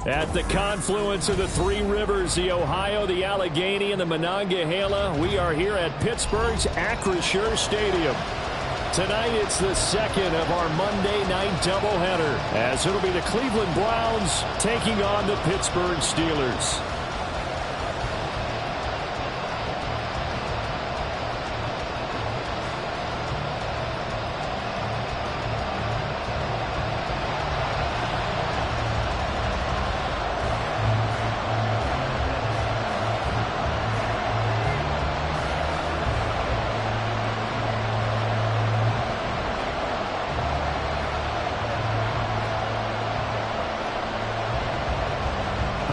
At the confluence of the three rivers, the Ohio, the Allegheny, and the Monongahela, we are here at Pittsburgh's Acrisure Stadium. Tonight, it's the second of our Monday night doubleheader, as it'll be the Cleveland Browns taking on the Pittsburgh Steelers.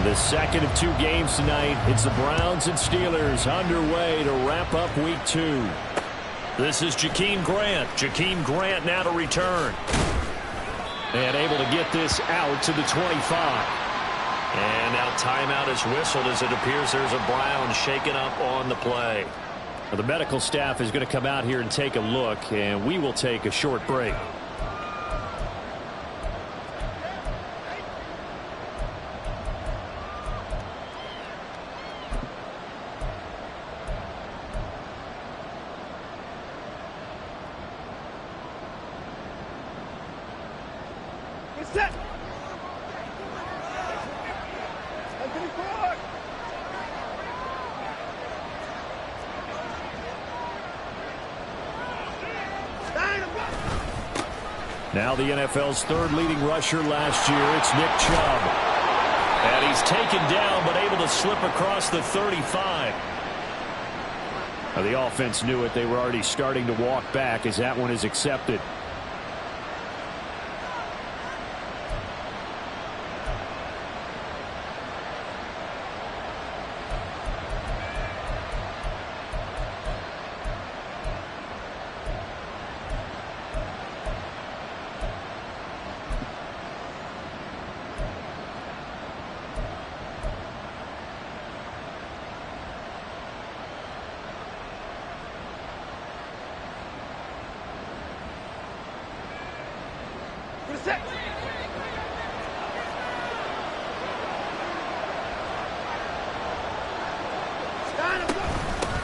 The second of two games tonight. It's the Browns and Steelers underway to wrap up week 2. This is Jakeem Grant. Jakeem Grant now to return. And able to get this out to the 25. And now timeout is whistled as it appears there's a Brown shaken up on the play. Now the medical staff is going to come out here and take a look, and we will take a short break. Now the NFL's third leading rusher last year, it's Nick Chubb. And he's taken down but able to slip across the 35. Now the offense knew it. They were already starting to walk back as that one is accepted.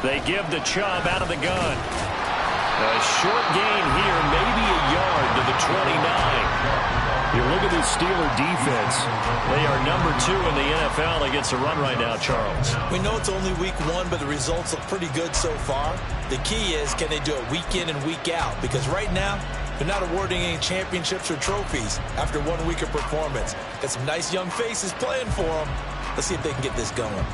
They give the Chubb out of the gun. A short gain here, maybe a yard to the 29. You look at this Steeler defense. They are number 2 in the NFL against the run right now, Charles. We know it's only week 1, but the results look pretty good so far. The key is, can they do it week in and week out? Because right now, they're not awarding any championships or trophies after 1 week of performance. Got some nice young faces playing for them. Let's see if they can get this going.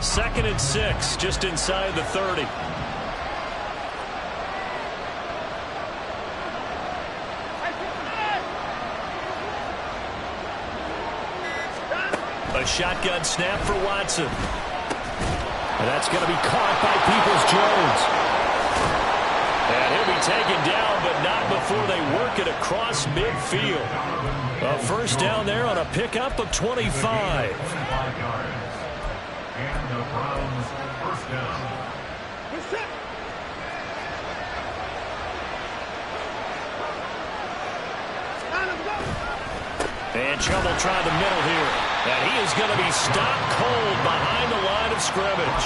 2nd and 6, just inside the 30. A shotgun snap for Watson. And that's going to be caught by Peoples-Jones. And he'll be taken down, but not before they work it across midfield. A first down there on a pickup of 25. And the Browns first down. And trouble trying the middle here. And he is going to be stopped cold behind the line of scrimmage.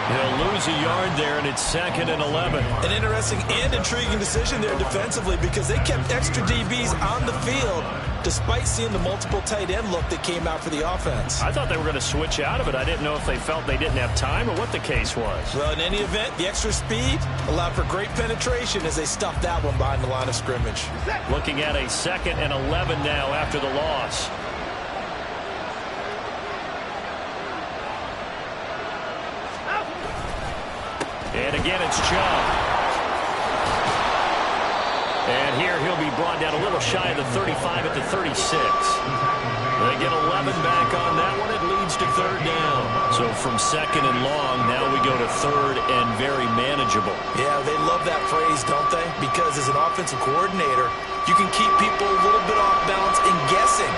He'll lose a yard there, and it's 2nd and 11. An interesting and intriguing decision there defensively, because they kept extra DBs on the field despite seeing the multiple tight end look that came out for the offense. I thought they were going to switch out of it. I didn't know if they felt they didn't have time or what the case was. Well, in any event, the extra speed allowed for great penetration as they stuffed that one behind the line of scrimmage. Looking at a 2nd and 11 now after the loss. And again, it's Chubb. And here he'll be brought down a little shy of the 35 at the 36. They get 11 back on that one. It leads to 3rd down. So from 2nd and long, now we go to 3rd and very manageable. Yeah, they love that phrase, don't they? Because as an offensive coordinator, you can keep people a little bit off balance and guessing,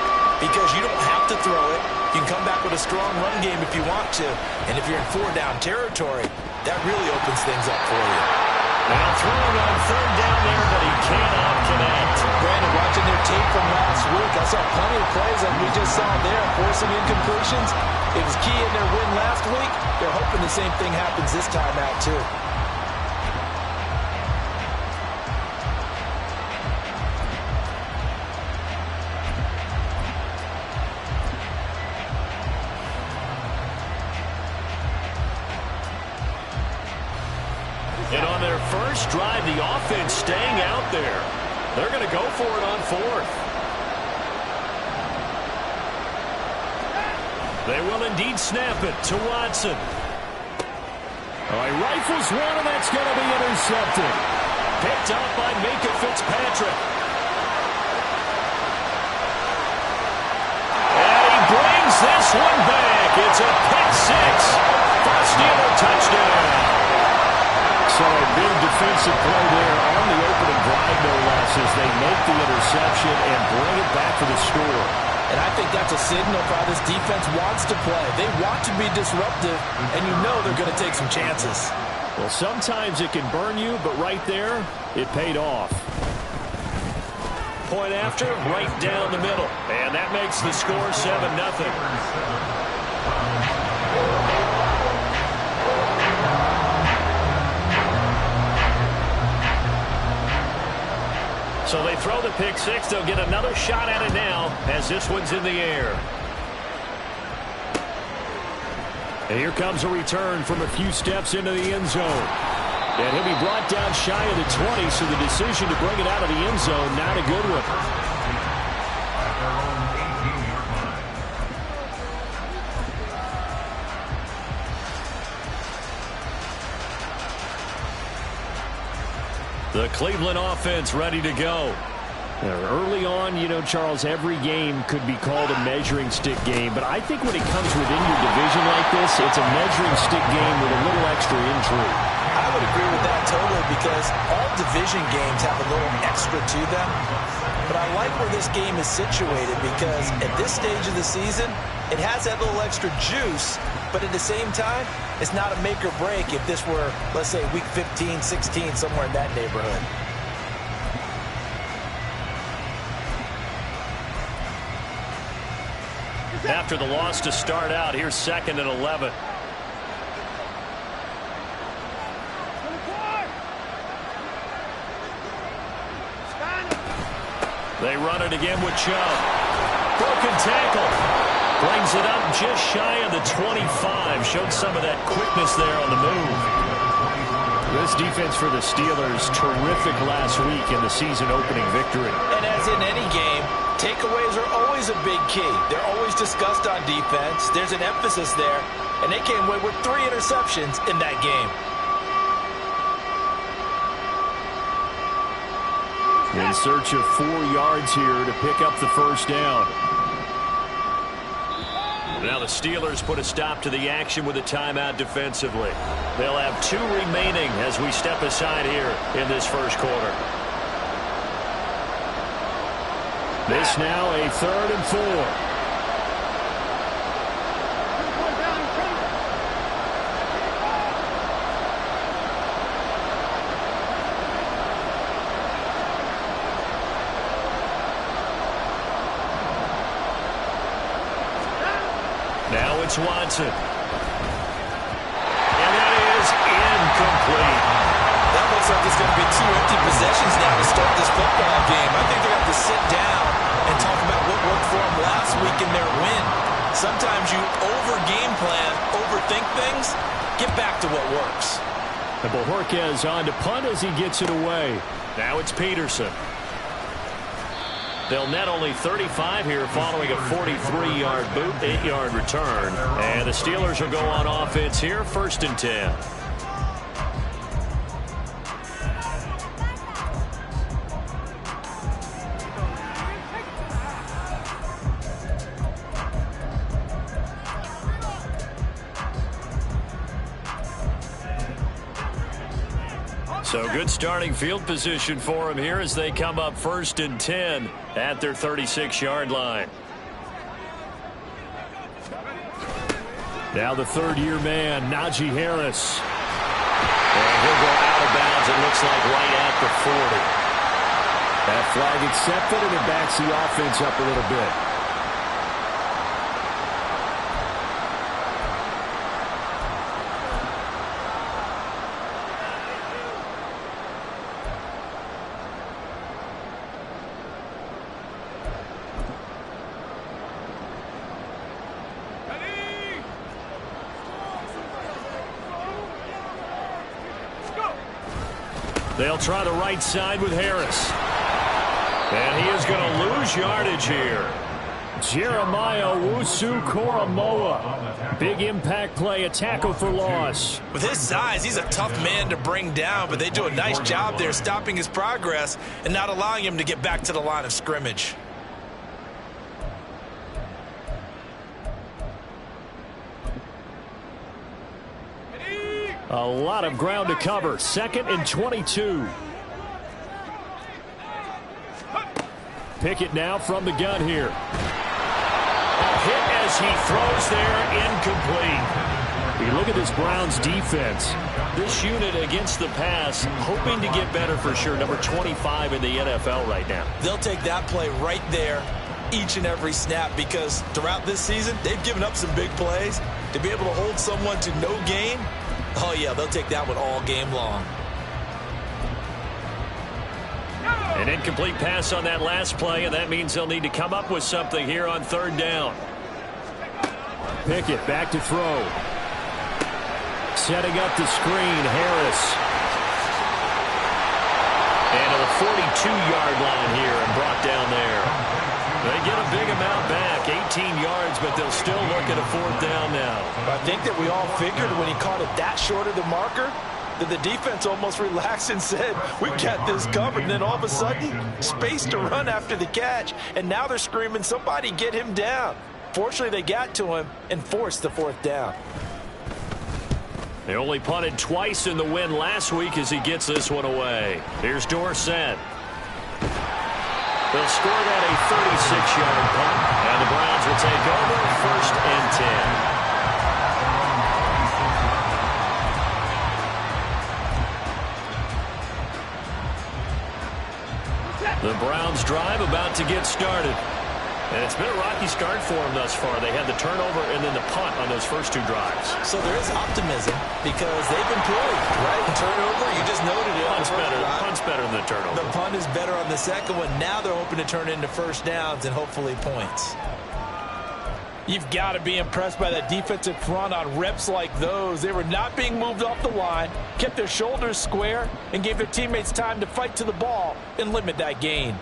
because you don't have to throw it. You can come back with a strong run game if you want to. And if you're in 4-down territory, that really opens things up for you. Now throwing on 3rd down there, but he cannot connect. Brandon, watching their tape from last week, I saw plenty of plays like we just saw there, forcing incompletions. It was key in their win last week. They're hoping the same thing happens this time out, too. And on their first drive, the offense staying out there. They're going to go for it on fourth. They will indeed snap it to Watson. Oh, he rifles one, and that's going to be intercepted. Picked up by Minka Fitzpatrick. And he brings this one back. It's a pick six for a Steeler touchdown. So a big defensive play there on the opening drive, no less, as they make the interception and bring it back for the score. And I think that's a signal for how this defense wants to play. They want to be disruptive, and you know they're going to take some chances. Well, sometimes it can burn you, but right there, it paid off. Point after, right down the middle. And that makes the score 7-0. So they throw the pick six. They'll get another shot at it now as this one's in the air. And here comes a return from a few steps into the end zone. And he'll be brought down shy of the 20, so the decision to bring it out of the end zone, not a good one. The Cleveland offense ready to go. Early on, you know, Charles, every game could be called a measuring stick game, but I think when it comes within your division like this, it's a measuring stick game with a little extra intrigue. I would agree with that totally, because all division games have a little extra to them. But I like where this game is situated, because at this stage of the season, it has that little extra juice, but at the same time, it's not a make or break if this were, let's say, week 15, 16, somewhere in that neighborhood. After the loss to start out, here's 2nd and 11. They run it again with Chubb. Broken tackle. Brings it up just shy of the 25. Showed some of that quickness there on the move. This defense for the Steelers, terrific last week in the season-opening victory. And as in any game, takeaways are always a big key. They're always discussed on defense. There's an emphasis there, and they came away with 3 interceptions in that game. In search of 4 yards here to pick up the first down. Now the Steelers put a stop to the action with a timeout defensively. They'll have 2 remaining as we step aside here in this first quarter. This now a 3rd and 4. Now it's Watson. And that is incomplete. That looks like it's going to be 2 empty possessions now to start this football game. I think they're going to have to sit down and talk about what worked for them last week in their win. Sometimes you over-game plan, overthink things. Get back to what works. And Bojorquez on to punt as he gets it away. Now it's Peterson. They'll net only 35 here following a 43-yard boot, 8-yard return. And the Steelers will go on offense here, 1st and 10. So good starting field position for them here as they come up 1st and 10 at their 36-yard line. Now the 3rd-year man, Najee Harris. And he'll go out of bounds, it looks like, right at the 40. That flag accepted, and it backs the offense up a little bit. They'll try the right side with Harris. And he is going to lose yardage here. Jeremiah Owusu-Koramoah. Big impact play, a tackle for loss. With his size, he's a tough man to bring down, but they do a nice job there stopping his progress and not allowing him to get back to the line of scrimmage. A lot of ground to cover. 2nd and 22. Pickett now from the gun here. A hit as he throws there, incomplete. You look at this Browns defense. This unit against the pass, hoping to get better for sure. Number 25 in the NFL right now. They'll take that play right there each and every snap because throughout this season, they've given up some big plays. To be able to hold someone to no gain, oh, yeah, they'll take that one all game long. An incomplete pass on that last play, and that means they'll need to come up with something here on 3rd down. Pickett back to throw. Setting up the screen, Harris. And to the 42-yard line here and brought down there. They get a big amount back, 18 yards, but they'll still look at a 4th down now. I think that we all figured when he caught it that short of the marker that the defense almost relaxed and said, we got this covered. And then all of a sudden, space to run after the catch. And now they're screaming, somebody get him down. Fortunately, they got to him and forced the 4th down. They only punted twice in the win last week as he gets this one away. Here's Dorsett. They'll score that a 36-yard punt, and the Browns will take over 1st and 10. The Browns drive about to get started. And it's been a rocky start for them thus far. They had the turnover and then the punt on those first 2 drives. So there is optimism because they've improved, right? Turnover, you just noted it. Punt's better than the turnover. The punt is better on the second one. Now they're hoping to turn into 1st downs and hopefully points. You've got to be impressed by that defensive front on reps like those. They were not being moved off the line, kept their shoulders square, and gave their teammates time to fight to the ball and limit that gain.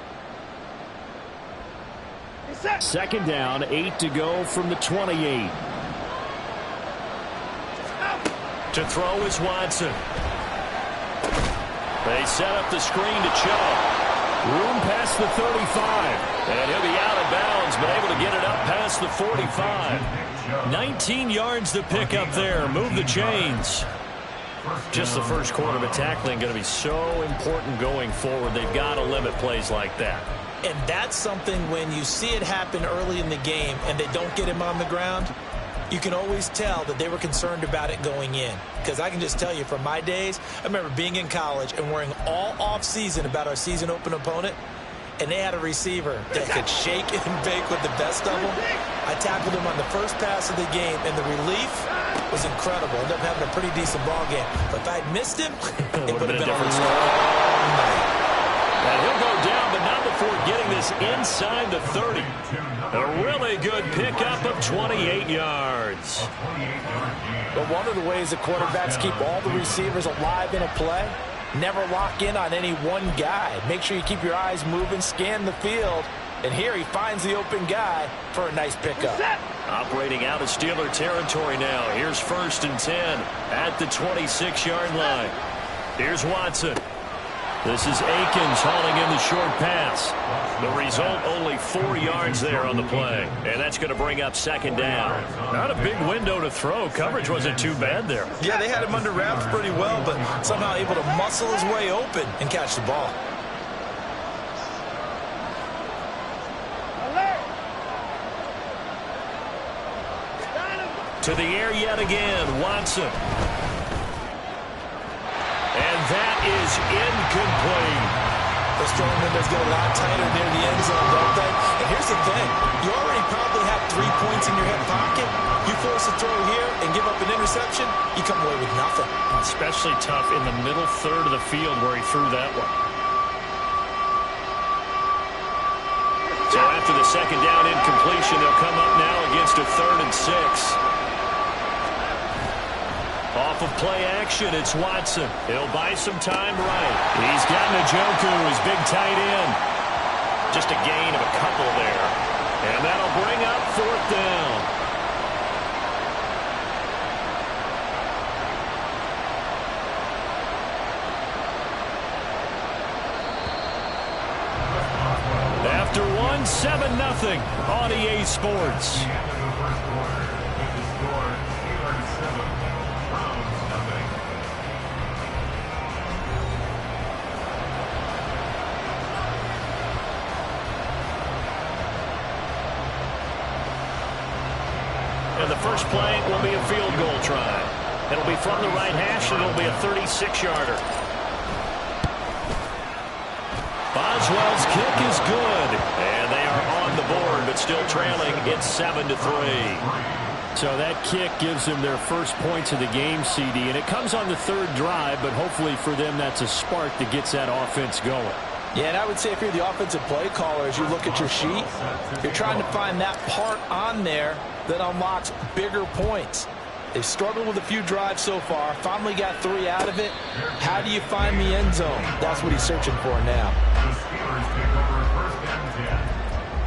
2nd down, 8 to go from the 28. To throw is Watson. They set up the screen to Chubb. Room past the 35. And he'll be out of bounds, but able to get it up past the 45. 19 yards to pick up there. Move the chains. Just the first quarter, but tackling going to be so important going forward. They've got to limit plays like that. And that's something when you see it happen early in the game and they don't get him on the ground, you can always tell that they were concerned about it going in. Because I can just tell you from my days, I remember being in college and worrying all off-season about our season open opponent, and they had a receiver that could shake and bake with the best of them. I tackled him on the first pass of the game, and the relief was incredible. Ended up having a pretty decent ball game. But if I'd missed him, it would have been a long night. And he'll go down, but not before getting this inside the 30. A really good pickup of 28 yards. But one of the ways the quarterbacks keep all the receivers alive in a play, never lock in on any one guy. Make sure you keep your eyes moving, scan the field. And here he finds the open guy for a nice pickup. Operating out of Steeler territory now. Here's 1st and 10 at the 26-yard line. Here's Watson. This is Akins hauling in the short pass. The result, only 4 yards there on the play. And that's going to bring up 2nd down. Not a big window to throw. Coverage wasn't too bad there. Yeah, they had him under wraps pretty well, but somehow able to muscle his way open and catch the ball. To the air yet again, Watson. And that is incomplete. Those throwing windows get a lot tighter near the end zone, don't they? And here's the thing. You already probably have 3 points in your hip pocket. You force a throw here and give up an interception, you come away with nothing. Especially tough in the middle third of the field where he threw that one. So after the second down incompletion, they'll come up now against a 3rd and 6. Off of play action, it's Watson. He'll buy some time right. He's got Njoku, his big tight end. Just a gain of a couple there. And that'll bring up 4th down. After 7-0 on EA Sports. And the first play will be a field goal try. It'll be from the right hash, and it'll be a 36-yarder. Boswell's kick is good, and they are on the board, but still trailing. It's 7-3. So that kick gives them their first points of the game, CD, and it comes on the 3rd drive, but hopefully for them that's a spark that gets that offense going. Yeah, and I would say if you're the offensive play caller, as you look at your sheet, you're trying to find that part on there that unlocks bigger points. They've struggled with a few drives so far, finally got 3 out of it. How do you find the end zone? That's what he's searching for now. The Steelers take over 1st and 10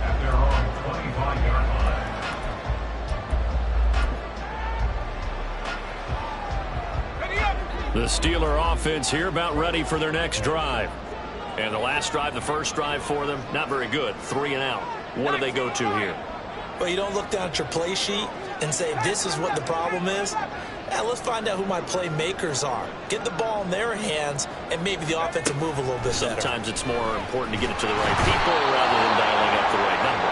at their own 25-yard line. The Steeler offense here about ready for their next drive. And the last drive, the first drive for them, not very good. 3 and out. What do they go to here? Well, you don't look down at your play sheet and say, this is what the problem is. Yeah, let's find out who my playmakers are. Get the ball in their hands, and maybe the offense will move a little bit better. Sometimes it's more important to get it to the right people rather than dialing up the right number.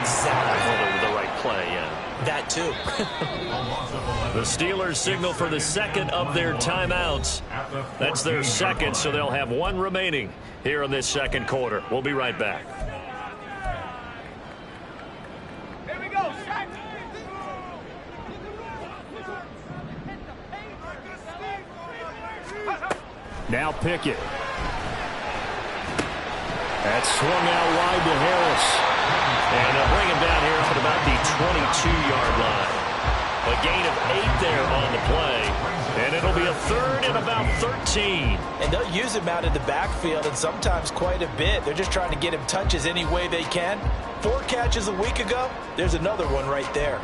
Exactly. Or the right play, yeah. That, too. The Steelers signal for the second of their timeouts. That's their second, so they'll have 1 remaining here in this second quarter. We'll be right back. Now Pickett. That's swung out wide to Harris. And they'll bring him down here at about the 22-yard line. A gain of 8 there on the play. And it'll be a 3rd and about 13. And they'll use him out in the backfield, and sometimes quite a bit. They're just trying to get him touches any way they can. 4 catches a week ago. There's another one right there.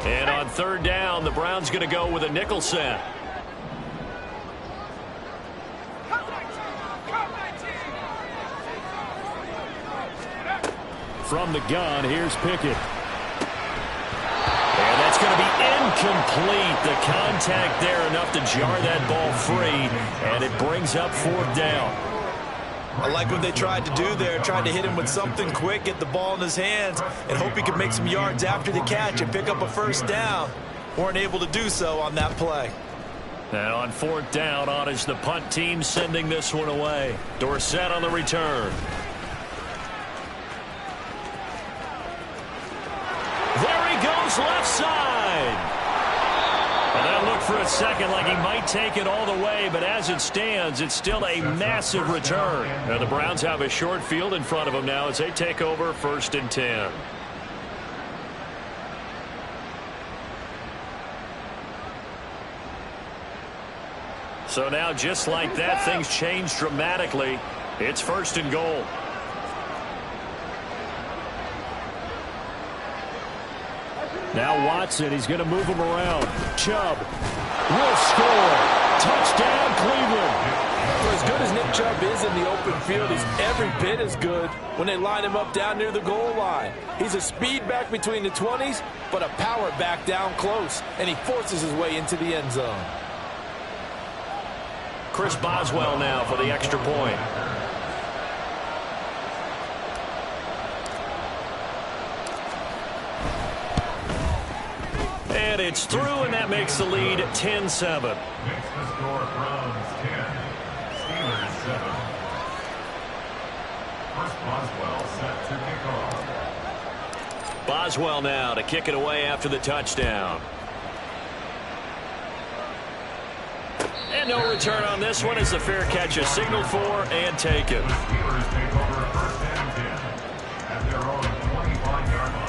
And on 3rd down, the Browns going to go with a nickel set. From the gun, here's Pickett. And that's going to be incomplete. The contact there enough to jar that ball free, and it brings up 4th down. I like what they tried to do there, tried to hit him with something quick, get the ball in his hands, and hope he could make some yards after the catch and pick up a 1st down. Weren't able to do so on that play. And on 4th down, on is the punt team sending this one away. Dorsett on the return. There he goes, left side. And that looked for a second like he might take it all the way, but as it stands, it's still a massive return. Now the Browns have a short field in front of them now as they take over 1st and 10. So now just like that, things change dramatically. It's 1st and goal. Now Watson, he's going to move him around. Chubb will score. Touchdown, Cleveland. For as good as Nick Chubb is in the open field, he's every bit as good when they line him up down near the goal line. He's a speed back between the 20s, but a power back down close, and he forces his way into the end zone. Chris Boswell now for the extra point. And it's through, and that makes the lead 10-7. Makes the score Browns 10, Steelers 7. First Boswell set to kick off. Boswell now to kick it away after the touchdown. And no return on this one as the fair catch is signaled for and taken. The Steelers take over first and 10 at their own 25-yard line.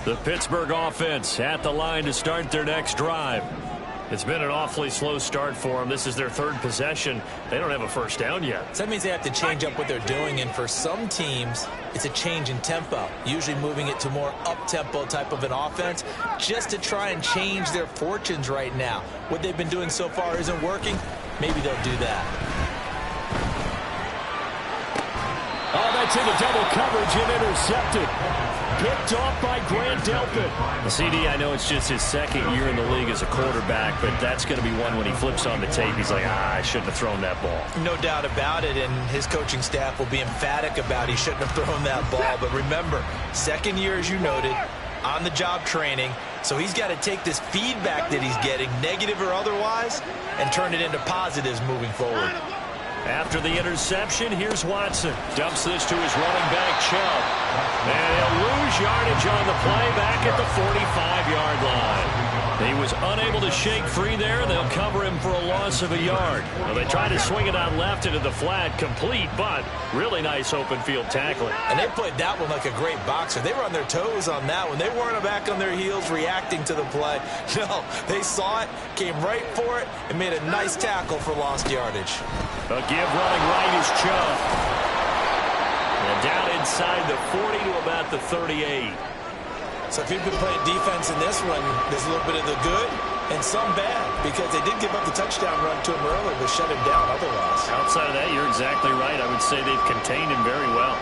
The Pittsburgh offense at the line to start their next drive. It's been an awfully slow start for them. This is their third possession. They don't have a first down yet. So that means they have to change up what they're doing, and for some teams, it's a change in tempo, usually moving it to more up-tempo type of an offense just to try and change their fortunes right now. What they've been doing so far isn't working. Maybe they'll do that. Oh, that's into double coverage and intercepted. Picked off by Grant Delpit. The CD, I know it's just his second year in the league as a quarterback, but that's going to be one when he flips on the tape. He's like, I shouldn't have thrown that ball. No doubt about it, and his coaching staff will be emphatic about he shouldn't have thrown that ball. But remember, second year, as you noted, on-the-job training, so he's got to take this feedback that he's getting, negative or otherwise, and turn it into positives moving forward. After the interception, here's Watson. Dumps this to his running back, Chubb. And he'll lose yardage on the play back at the 45-yard line. He was unable to shake free there. They'll cover him for a loss of a yard. Well, they tried to swing it out left into the flat, complete, but really nice open field tackling. And they played that one like a great boxer. They were on their toes on that one. They weren't back on their heels reacting to the play. No, they saw it, came right for it, and made a nice tackle for lost yardage. A give running right is Chubb. And down inside the 40 to about the 38. So if you've been playing defense in this one, there's a little bit of the good and some bad, because they did give up the touchdown run to him early, but shut him down otherwise. Outside of that, you're exactly right. I would say they've contained him very well.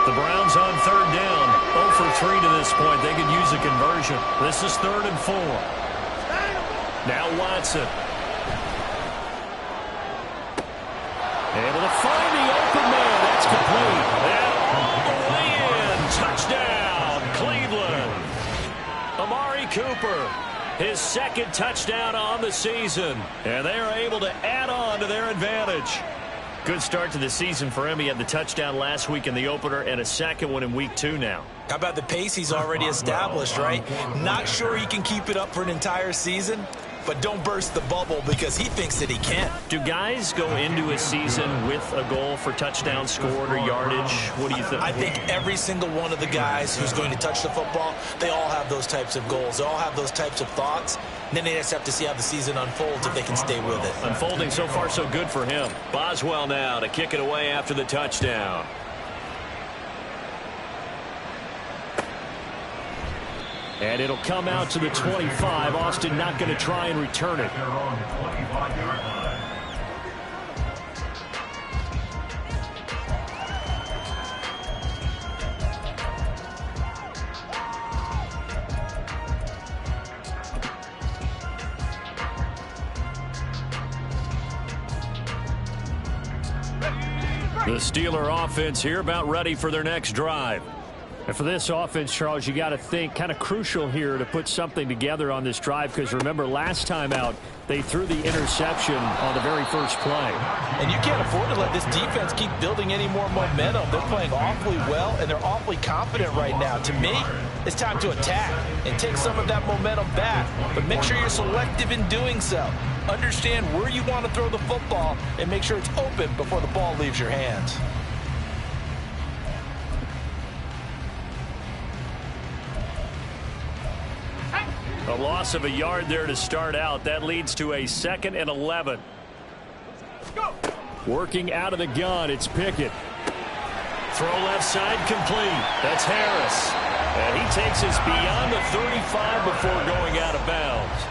The Browns on third down. 0 for 3 to this point. They could use a conversion. This is 3rd and 4. Now Watson. Able to find the open man. That's complete. And touchdown, Cleveland. Amari Cooper, his second touchdown on the season. And they are able to add on to their advantage. Good start to the season for him. He had the touchdown last week in the opener and a second one in week 2 now. How about the pace he's already established, right? Not sure he can keep it up for an entire season, but don't burst the bubble because he thinks that he can. Do guys go into a season with a goal for touchdown scored or yardage? What do you think? I think every single one of the guys who's going to touch the football, they all have those types of goals. They all have those types of thoughts. And then they just have to see how the season unfolds if they can stay with it. Unfolding so far so good for him. Boswell now to kick it away after the touchdown. And it'll come out to the 25. Austin not going to try and return it. Their own 25-yard line. The Steeler offense here about ready for their next drive. And for this offense, Charles, you got to think kind of crucial here to put something together on this drive, because remember last time out they threw the interception on the very first play. And you can't afford to let this defense keep building any more momentum. They're playing awfully well, and they're awfully confident right now. To me, it's time to attack and take some of that momentum back, but make sure you're selective in doing so. Understand where you want to throw the football and make sure it's open before the ball leaves your hands. A loss of a yard there to start out. That leads to a 2nd and 11. Working out of the gun, it's Pickett. Throw left side complete. That's Harris. And he takes us beyond the 35 before going out of bounds.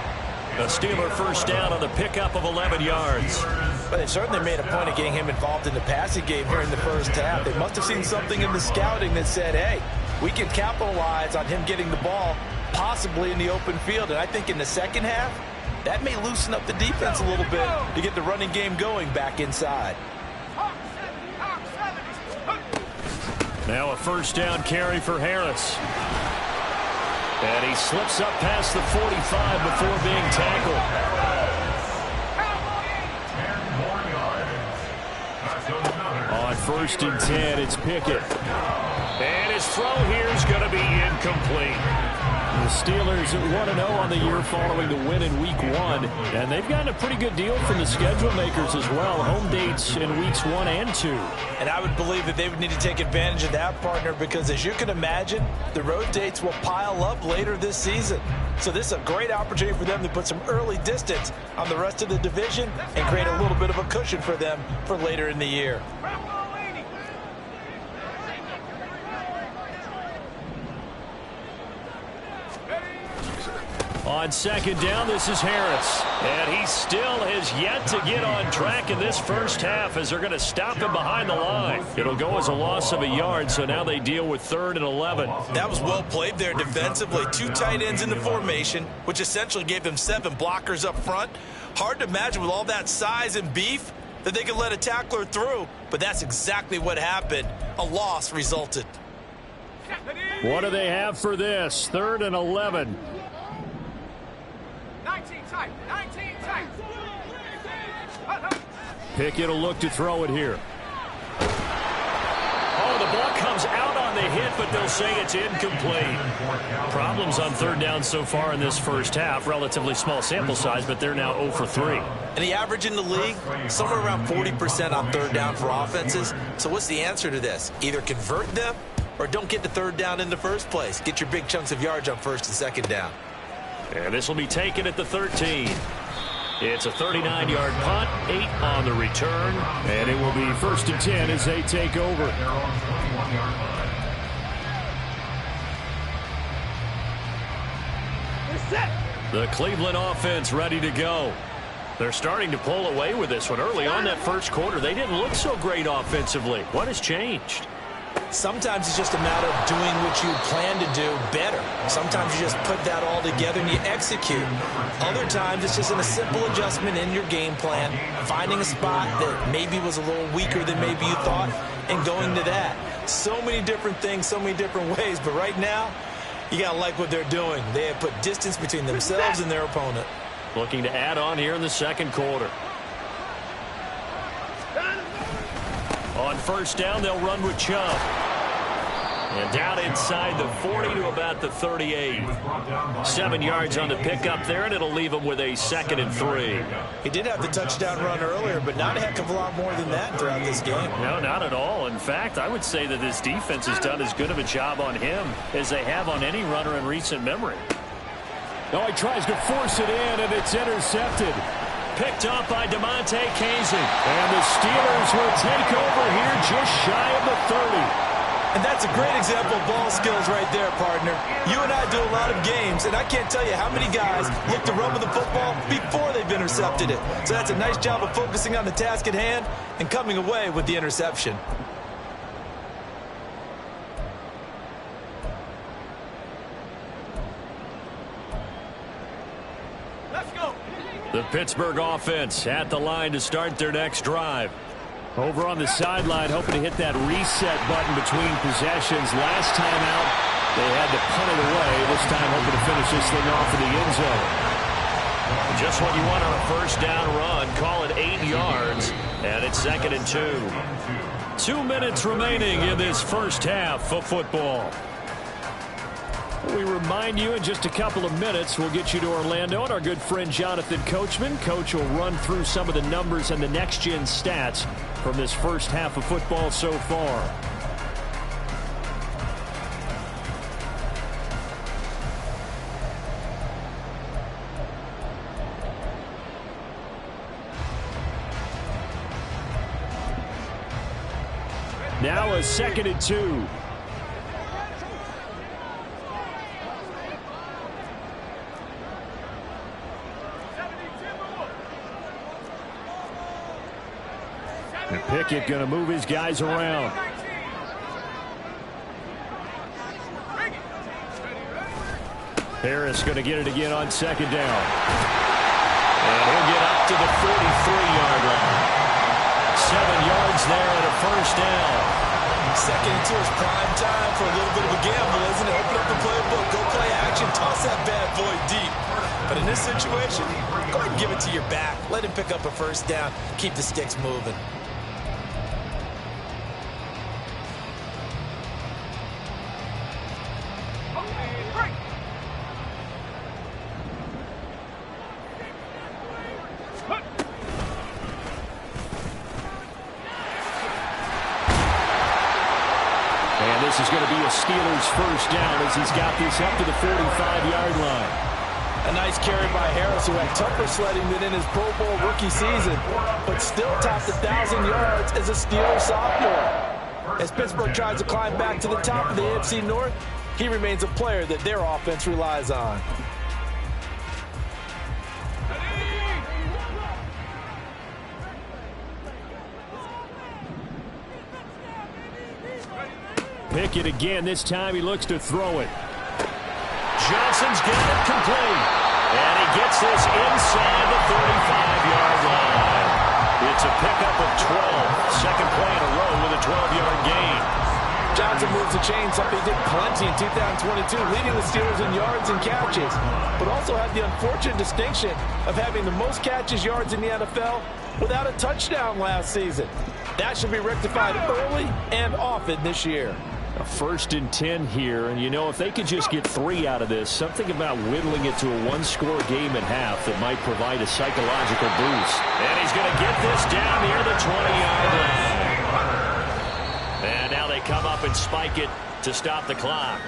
A Steeler first down on the pickup of 11 yards. But they certainly made a point of getting him involved in the passing game here in the first half. They must have seen something in the scouting that said, hey, we can capitalize on him getting the ball possibly in the open field. And I think in the second half, that may loosen up the defense a little bit to get the running game going back inside. Now a first down carry for Harris. And he slips up past the 45 before being tackled. On 1st and 10, it's Pickett. And his throw here is going to be incomplete. The Steelers at 1-0 on the year following the win in Week 1. And they've gotten a pretty good deal from the schedule makers as well. Home dates in Weeks 1 and 2. And I would believe that they would need to take advantage of that, partner, because as you can imagine, the road dates will pile up later this season. So this is a great opportunity for them to put some early distance on the rest of the division and create a little bit of a cushion for them for later in the year. On 2nd down, this is Harris. And he still has yet to get on track in this first half as they're going to stop him behind the line. It'll go as a loss of a yard, so now they deal with 3rd and 11. That was well played there defensively. 2 tight ends in the formation, which essentially gave them 7 blockers up front. Hard to imagine with all that size and beef that they could let a tackler through, but that's exactly what happened. A loss resulted. What do they have for this? 3rd and 11. 19 tight. Pickett will look to throw it here. Oh, the ball comes out on the hit, but they'll say it's incomplete. Problems on 3rd down so far in this first half. Relatively small sample size, but they're now 0 for 3. And the average in the league, somewhere around 40% on 3rd down for offenses. So what's the answer to this? Either convert them or don't get the 3rd down in the first place. Get your big chunks of yards on 1st and 2nd down. And this will be taken at the 13. It's a 39-yard punt, 8 on the return, and it will be 1st and 10 as they take over. The Cleveland offense ready to go. They're starting to pull away with this one. Early on that first quarter, they didn't look so great offensively. What has changed? Sometimes it's just a matter of doing what you plan to do better. Sometimes you just put that all together and you execute. Other times it's just a simple adjustment in your game plan, finding a spot that maybe was a little weaker than maybe you thought, and going to that. So many different things, so many different ways, but right now, you got to like what they're doing. They have put distance between themselves and their opponent. Looking to add on here in the second quarter. On 1st down, they'll run with Chubb. And down inside the 40 to about the 38. 7 yards on the pickup there, and it'll leave him with a 2nd and 3. He did have the touchdown run earlier, but not a heck of a lot more than that throughout this game. No, not at all. In fact, I would say that this defense has done as good of a job on him as they have on any runner in recent memory. Oh, he tries to force it in, and it's intercepted. Picked up by DeMonte Casey. And the Steelers will take over here just shy of the 30. And that's a great example of ball skills right there, partner. You and I do a lot of games, and I can't tell you how many guys look to run with the football before they've intercepted it. So that's a nice job of focusing on the task at hand and coming away with the interception. The Pittsburgh offense at the line to start their next drive. Over on the sideline, hoping to hit that reset button between possessions. Last time out, they had to punt it away. This time, hoping to finish this thing off in the end zone. Just what you want on a 1st down run. Call it 8 yards, and it's 2nd and 2. 2 minutes remaining in this first half of football. We remind you in just a couple of minutes, we'll get you to Orlando and our good friend Jonathan Coachman. Coach will run through some of the numbers and the next-gen stats from this first half of football so far. Now a 2nd and 2. Pickett going to move his guys around. Harris going to get it again on second down. And he'll get up to the 43-yard line. 7 yards there and a first down. Second and 2 is prime time for a little bit of a gamble, isn't it? Open up the playbook, go play action, toss that bad boy deep. But in this situation, go ahead and give it to your back. Let him pick up a first down. Keep the sticks moving. This is going to be a Steelers first down as he's got this up to the 45-yard line. A nice carry by Harris, who had tougher sledding than in his Pro Bowl rookie season, but still topped 1,000 yards as a Steelers sophomore. As Pittsburgh tries to climb back to the top of the AFC North, he remains a player that their offense relies on. Pickett again. This time he looks to throw it. Johnson's got it complete. And he gets this inside the 35-yard line. It's a pickup of 12. Second play in a row with a 12-yard gain. Johnson moves the chain, something he did plenty in 2022, leading the Steelers in yards and catches, but also had the unfortunate distinction of having the most catches yards in the NFL without a touchdown last season. That should be rectified early and often this year. A 1st and 10 here, and you know, if they could just get 3 out of this, something about whittling it to a one-score game at half that might provide a psychological boost. And he's going to get this down near the 20-yard line. And now they come up and spike it to stop the clock.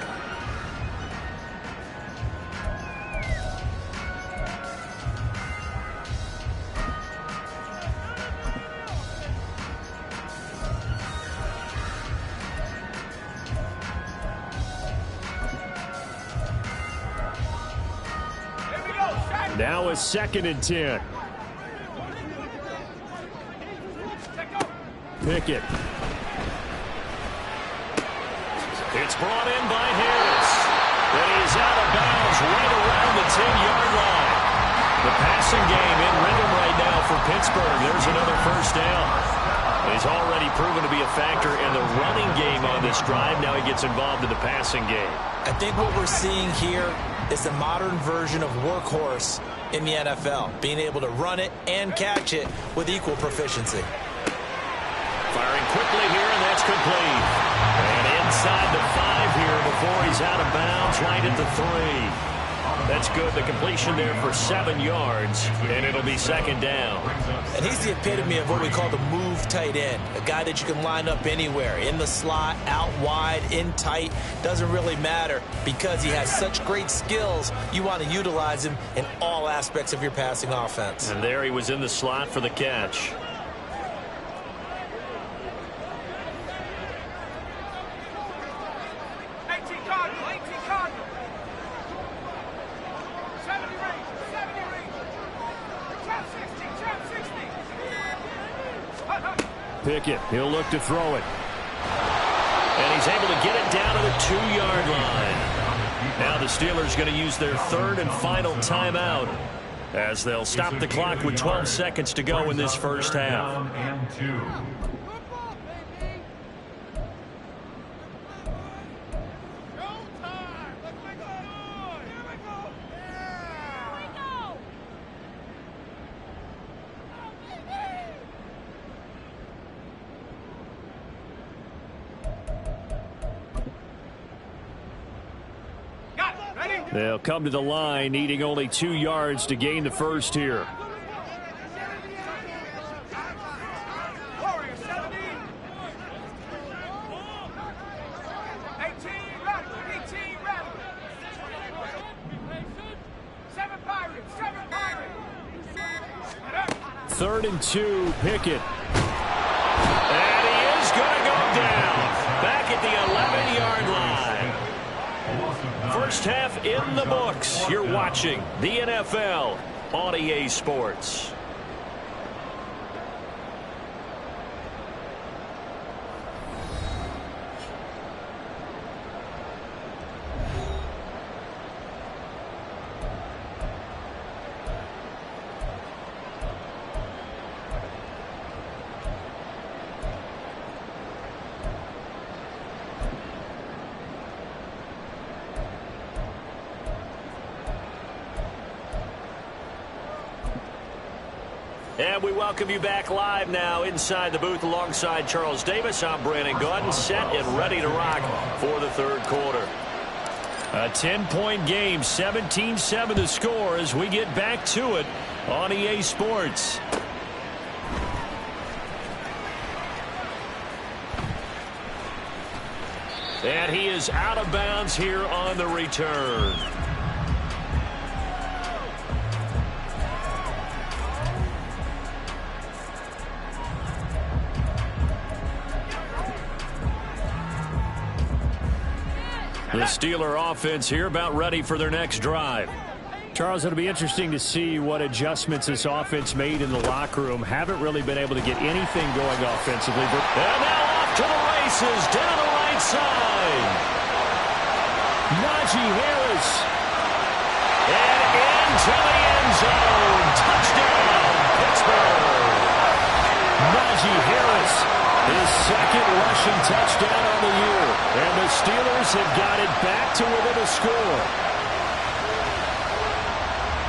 Now a 2nd and 10. Pickett. It's brought in by Harris. And he's out of bounds right around the 10-yard line. The passing game in rhythm right now for Pittsburgh. There's another first down. He's already proven to be a factor in the running game on this drive. Now he gets involved in the passing game. I think what we're seeing here is the modern version of workhorse in the NFL, being able to run it and catch it with equal proficiency. Firing quickly here, and that's complete. And inside the 5 here before he's out of bounds, right at the 3. That's good. The completion there for 7 yards, and it'll be second down. And he's the epitome of what we call the move tight end, a guy that you can line up anywhere, in the slot, out wide, in tight, doesn't really matter because he has such great skills. You want to utilize him in all aspects of your passing offense. And there he was in the slot for the catch. Pickett, he'll look to throw it. And he's able to get it down to the 2-yard line. Now the Steelers going to use their 3rd and final timeout as they'll stop the clock with 12 seconds to go in this first half. They'll come to the line, needing only 2 yards to gain the first here. Third and 2, Pickett. And he is going to go down. Back at the 11-yard line. First half in the books. You're watching the NFL on EA Sports. And we welcome you back live now inside the booth alongside Charles Davis. I'm Brandon Gaudin, set and ready to rock for the third quarter. A 10-point game, 17-7 the score as we get back to it on EA Sports. And he is out of bounds here on the return. The Steeler offense here about ready for their next drive. Charles, it'll be interesting to see what adjustments this offense made in the locker room. Haven't really been able to get anything going offensively. And now off to the races down the right side. Najee Harris. And into the end zone. Touchdown, Pittsburgh. Najee Harris, his second rushing touchdown on the year. And the Steelers have got it back to within a score.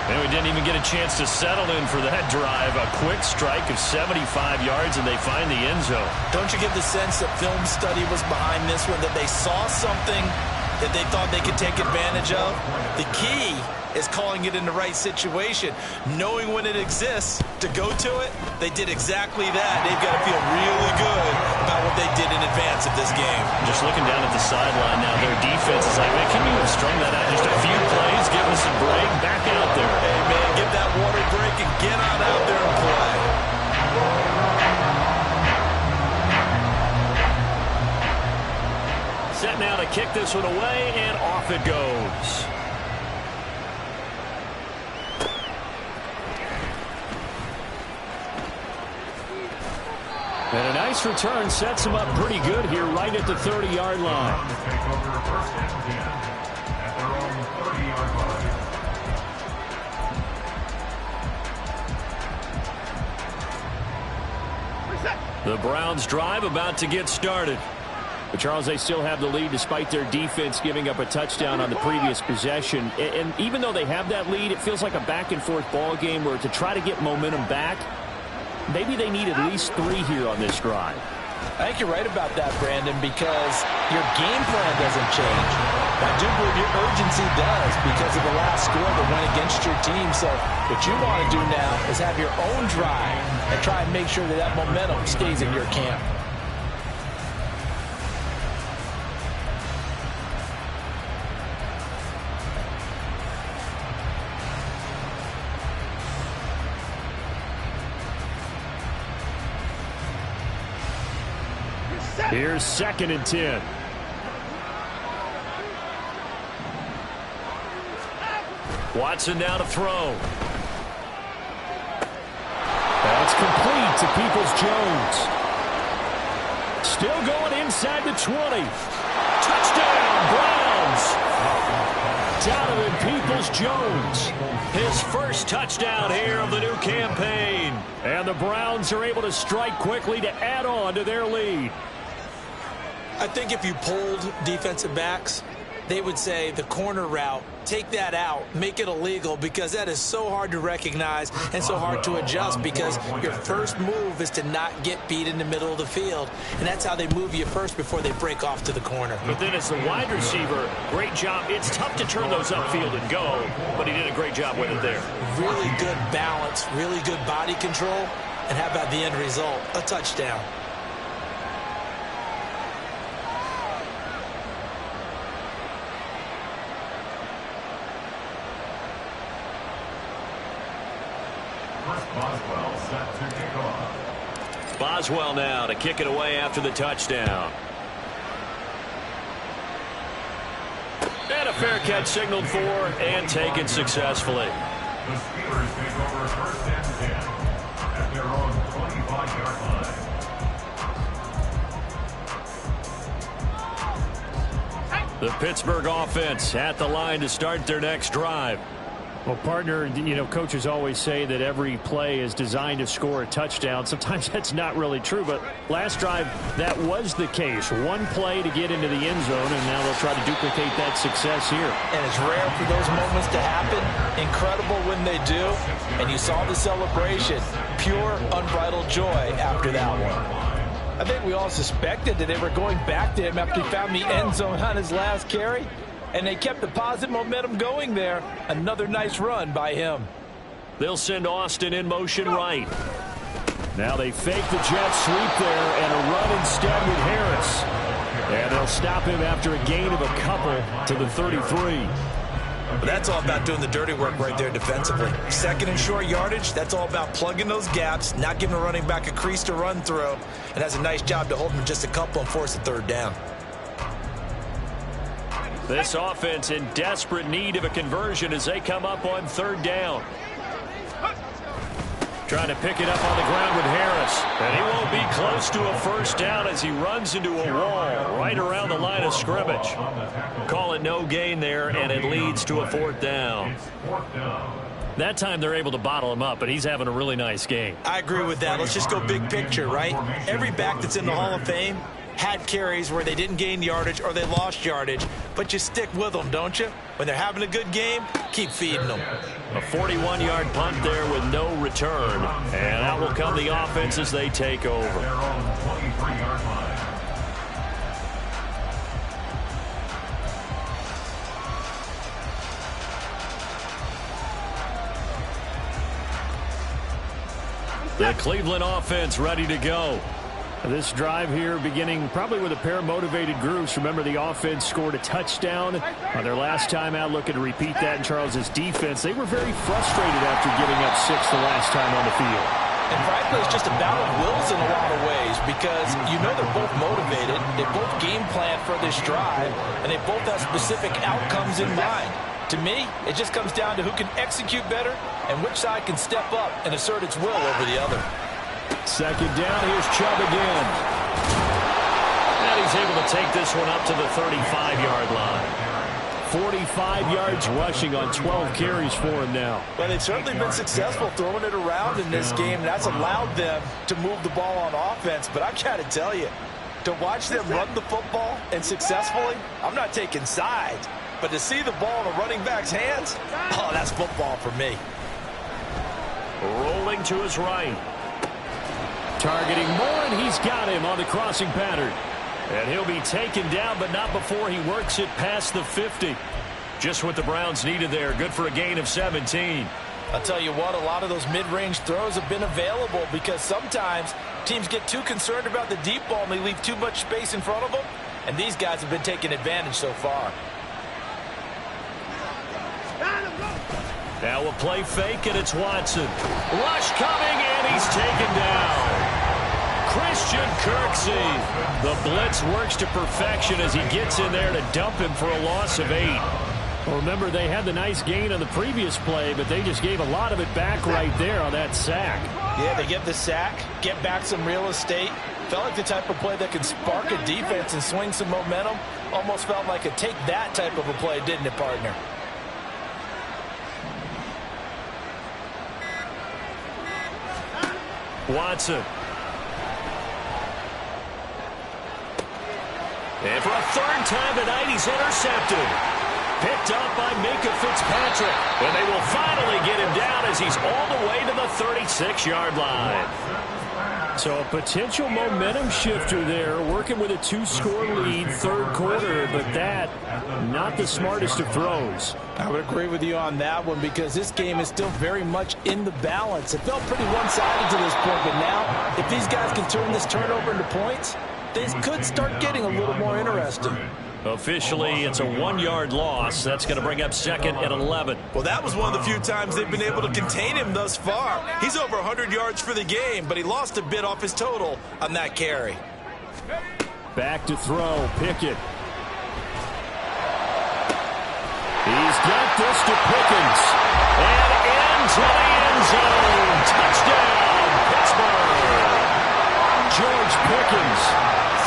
And we didn't even get a chance to settle in for that drive. A quick strike of 75 yards, and they find the end zone. Don't you get the sense that film study was behind this one, that they saw something that they thought they could take advantage of? The key is calling it in the right situation. Knowing when it exists to go to it, they did exactly that. They've got to feel really good about what they did in advance of this game. Just looking down at the sideline now, their defense is like, man, can you have strung that out just a few plays, give us a break, back out there. Hey, man, get that water break and get on out there and play. Set now to kick this one away, and off it goes. And a nice return sets him up pretty good here right at the 30-yard line. The Browns drive about to get started. But Charles, they still have the lead despite their defense giving up a touchdown on the previous possession. And even though they have that lead, it feels like a back-and-forth ball game where to try to get momentum back, maybe they need at least 3 here on this drive. I think you're right about that, Brandon, because your game plan doesn't change. I do believe your urgency does because of the last score that went against your team. So what you want to do now is have your own drive and try and make sure that that momentum stays in your camp. Here's 2nd and 10. Watson now to throw. That's complete to Peoples-Jones. Still going inside the 20. Touchdown, Browns. Donovan Peoples-Jones. His first touchdown here of the new campaign. And the Browns are able to strike quickly to add on to their lead. I think if you polled defensive backs, they would say the corner route, take that out, make it illegal, because that is so hard to recognize and so hard to adjust because your first move is to not get beat in the middle of the field. And that's how they move you first before they break off to the corner. But then as the wide receiver, great job. It's tough to turn those upfield and go, but he did a great job with it there. Really good balance, really good body control. And how about the end result? A touchdown. Boswell set to kick off. Boswell now to kick it away after the touchdown. And a fair catch signaled for and taken successfully. The Steelers take over 1st and 10 at their own 25-yard line. The Pittsburgh offense at the line to start their next drive. Well, partner, you know, coaches always say that every play is designed to score a touchdown. Sometimes that's not really true, but last drive, that was the case. One play to get into the end zone, and now they'll try to duplicate that success here. And it's rare for those moments to happen. Incredible when they do. And you saw the celebration. Pure, unbridled joy after that one. I think we all suspected that they were going back to him after he found the end zone on his last carry. And they kept the positive momentum going there. Another nice run by him. They'll send Austin in motion right. Now they fake the jet sweep there and a run instead with Harris. And they'll stop him after a gain of a couple to the 33. But that's all about doing the dirty work right there defensively. Second and short yardage, that's all about plugging those gaps, not giving a running back a crease to run through. And that's a nice job to hold him just a couple and force a third down. This offense in desperate need of a conversion as they come up on third down. Trying to pick it up on the ground with Harris. And he won't be close to a first down as he runs into a wall right around the line of scrimmage. Call it no gain there, and it leads to a fourth down. That time they're able to bottle him up, but he's having a really nice game. I agree with that. Let's just go big picture, right? Every back that's in the Hall of Fame had carries where they didn't gain yardage or they lost yardage, but you stick with them, don't you? When they're having a good game, keep feeding them. A 41-yard punt there with no return, and out will come the offense as they take over. They're on the 23-yard line. The Cleveland offense ready to go. This drive here beginning probably with a pair of motivated groups. Remember, the offense scored a touchdown on their last time out. Looking to repeat that in Charles's defense. They were very frustrated after giving up 6 the last time on the field. And frankly, it's just a battle of wills in a lot of ways because you know they're both motivated. They both game plan for this drive, and they both have specific outcomes in mind. To me, it just comes down to who can execute better and which side can step up and assert its will over the other. Second down, here's Chubb again. And he's able to take this one up to the 35-yard line. 45 yards rushing on 12 carries for him now. Well, they've certainly been successful throwing it around in this game. That's allowed them to move the ball on offense. But I've got to tell you, to watch them run the football and successfully, I'm not taking sides. But to see the ball in a running back's hands, oh, that's football for me. Rolling to his right. Targeting Moore, and he's got him on the crossing pattern. And he'll be taken down, but not before he works it past the 50. Just what the Browns needed there. Good for a gain of 17. I'll tell you what, a lot of those mid-range throws have been available because sometimes teams get too concerned about the deep ball and they leave too much space in front of them. And these guys have been taking advantage so far. Now a play fake, and it's Watson. Rush coming, and he's taken down. Christian Kirksey. The blitz works to perfection as he gets in there to dump him for a loss of 8. Well, remember, they had the nice gain on the previous play, but they just gave a lot of it back right there on that sack. Yeah, they get the sack, get back some real estate. Felt like the type of play that can spark a defense and swing some momentum. Almost felt like a take-that type of a play, didn't it, partner? Watson. And for a third time tonight, he's intercepted. Picked up by Minka Fitzpatrick. And they will finally get him down as he's all the way to the 36-yard line. So a potential momentum shifter there, working with a 2-score lead, third quarter, but that, not the smartest of throws. I would agree with you on that one because this game is still very much in the balance. It felt pretty one-sided to this point, but now, if these guys can turn this turnover into points, things could start getting a little more interesting. Officially, it's a 1-yard loss. That's going to bring up second and 11. Well, that was one of the few times they've been able to contain him thus far. He's over 100 yards for the game, but he lost a bit off his total on that carry. Back to throw, Pickett. He's got this to Pickens. And into the end zone. Touchdown, Pittsburgh. George Pickens,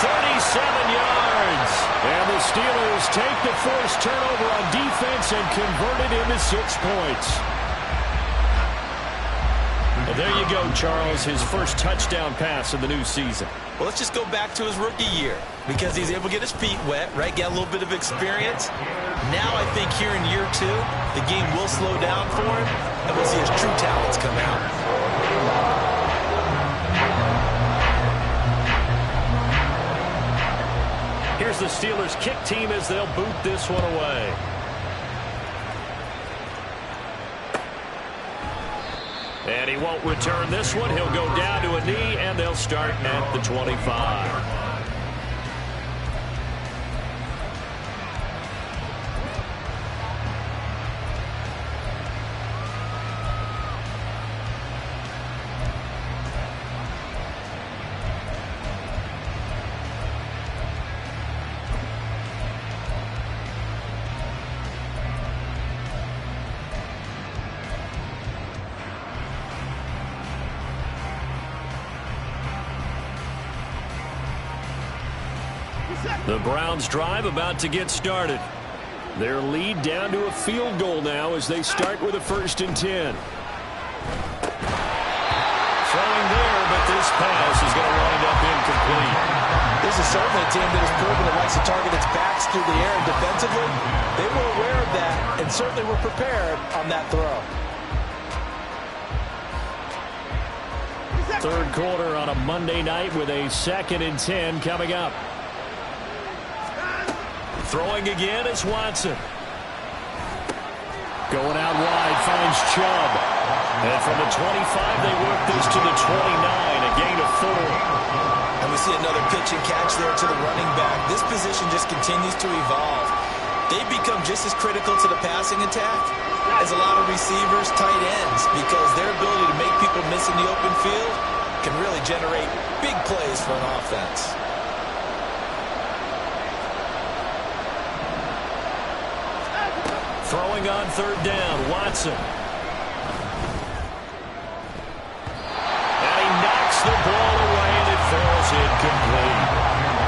37 yards. And the Steelers take the forced turnover on defense. offense and converted into 6 points. Well, there you go, Charles, his first touchdown pass of the new season. Well, let's just go back to his rookie year because he's able to get his feet wet, right? Get a little bit of experience. Now I think here in year 2, the game will slow down for him, and we'll see his true talents come out. Here's the Steelers' kick team as they'll boot this one away. And he won't return this one. He'll go down to a knee, and they'll start at the 25. The Browns drive about to get started. Their lead down to a field goal now as they start with a 1st and 10. Throwing there, but this pass is going to wind up incomplete. This is certainly a team that has proven it likes to target its backs through the air, and defensively, they were aware of that and certainly were prepared on that throw. 3rd quarter on a Monday night with a 2nd and 10 coming up. Throwing again is Watson. Going out wide, finds Chubb. And from the 25, they work this to the 29, a gain of 4. And we see another pitch and catch there to the running back. This position just continues to evolve. They've become just as critical to the passing attack as a lot of receivers, tight ends, because their ability to make people miss in the open field can really generate big plays for an offense. Throwing on 3rd down, Watson. And he knocks the ball away, and it falls incomplete.